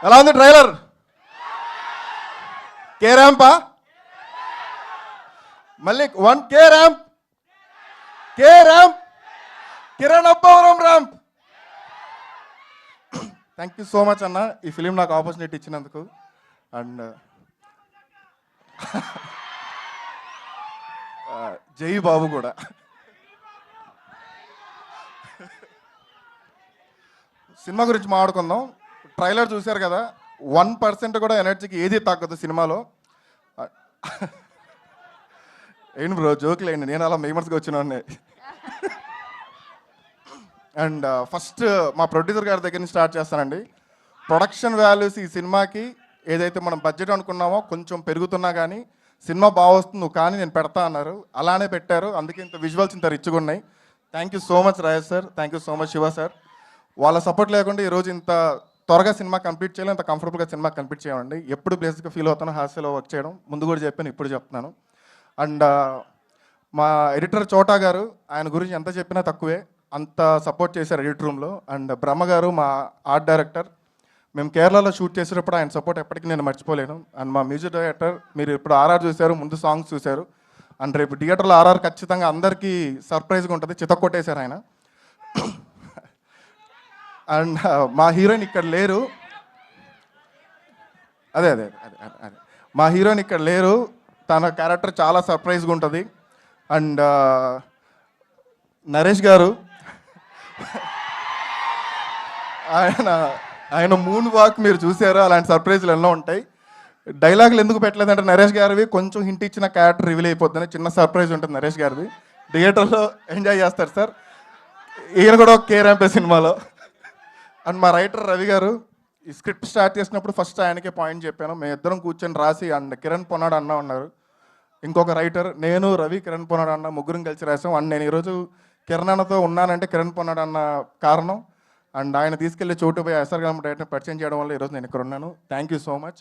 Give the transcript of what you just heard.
ఎలా ఉంది ట్రైలర్? కే ర్యాంపా? మళ్ళీ 1K ramp, K ramp, Kiran Abbavaram ramp. Thank you so much అన్న, ఈ ఫిలిం నాకు ఆపర్చునిటీ ఇచ్చినందుకు. అండ్ జై బాబు కూడా. సినిమా గురించి మాట్లాడుకుందాం. ట్రైలర్ చూశారు కదా, 1% కూడా ఎనర్జీకి ఏది తగ్గదు సినిమాలో. ఏంటి బ్రో జోకులు ఏంటి, నేను అలా మేమర్స్గా వచ్చినాన్ని. అండ్ ఫస్ట్ మా ప్రొడ్యూసర్ గారి దగ్గర నుంచి స్టార్ట్ చేస్తానండి. ప్రొడక్షన్ వాల్యూస్ ఈ సినిమాకి ఏదైతే మనం బడ్జెట్ అనుకున్నామో కొంచెం పెరుగుతున్నా కానీ సినిమా బాగా వస్తుంది, నువ్వు కానీ నేను పెడతా అన్నారు, అలానే పెట్టారు. అందుకే ఇంత విజువల్స్ ఇంత రిచ్గా ఉన్నాయి. Thank you so much Rajesh sir, thank you so much Shiva sir. వాళ్ళ సపోర్ట్ లేకుండా ఈరోజు ఇంత త్వరగా సినిమా కంప్లీట్ చేయాలి, ఇంత కంఫర్టబుల్గా సినిమా కంప్లీట్ చేయండి. ఎప్పుడు బేసిక్గా ఫీల్ అవుతానో హాస్యలో వర్క్ చేయడం, ముందు కూడా చెప్పాను, ఇప్పుడు చెప్తున్నాను. అండ్ మా ఎడిటర్ చోటా గారు, ఆయన గురించి ఎంత చెప్పినా తక్కువే, అంత సపోర్ట్ చేశారు ఎడిటర్ రూమ్లో. అండ్ బ్రహ్మ గారు మా ఆర్ట్ డైరెక్టర్, మేము కేరళలో షూట్ చేసేటప్పుడు ఆయన సపోర్ట్ ఎప్పటికీ నేను మర్చిపోలేను. అండ్ మా మ్యూజిక్ డైరెక్టర్, మీరు ఇప్పుడు ఆర్ఆర్ చూశారు, ముందు సాంగ్స్ చూశారు. అండ్ రేపు థియేటర్లో ఆర్ఆర్ ఖచ్చితంగా అందరికీ సర్ప్రైజ్గా ఉంటుంది, చితక్కొట్టేశారు ఆయన. అండ్ మా హీరోయిన్ ఇక్కడ లేరు, అదే అదే అదే అదే మా హీరోయిన్ ఇక్కడ లేరు, తన క్యారెక్టర్ చాలా సర్ప్రైజ్గా ఉంటుంది. అండ్ నరేష్ గారు, ఆయన మూన్ వాక్ మీరు చూసారు, అలాంటి సర్ప్రైజ్లు ఎన్నో ఉంటాయి. డైలాగులు ఎందుకు పెట్టలేదంటే నరేష్ గారివి కొంచెం హింట్ ఇచ్చిన క్యారెక్టర్ రివీల్ అయిపోతుంది, చిన్న సర్ప్రైజ్ ఉంటుంది నరేష్ గారిది. థియేటర్లో ఎంజాయ్ చేస్తారు సార్. ఈయన కూడా కే ర్యాంపే సినిమాలో. అండ్ మా రైటర్ రవి గారు, ఈ స్క్రిప్ట్ స్టార్ట్ చేసినప్పుడు ఫస్ట్ ఆయనకే పాయింట్ చెప్పాను. మేము ఇద్దరం కూర్చొని రాసి, అండ్ కిరణ్ పొన్నాడు అన్న ఉన్నారు, ఇంకొక రైటర్, నేను రవి కిరణ్ పొన్నాడు అన్న ముగ్గురం కలిసి రాసాం. అండ్ నేను ఈరోజు కిరణ్ అన్నతో ఉన్నానంటే కిరణ్ పొన్నాడు అన్న కారణం. అండ్ ఆయన తీసుకెళ్లి చోటు పోయి ఎస్ఆర్ గారు డైరెక్టర్ పరిచయం చేయడం వల్ల ఈరోజు నేను ఇక్కడ ఉన్నాను. Thank you so much.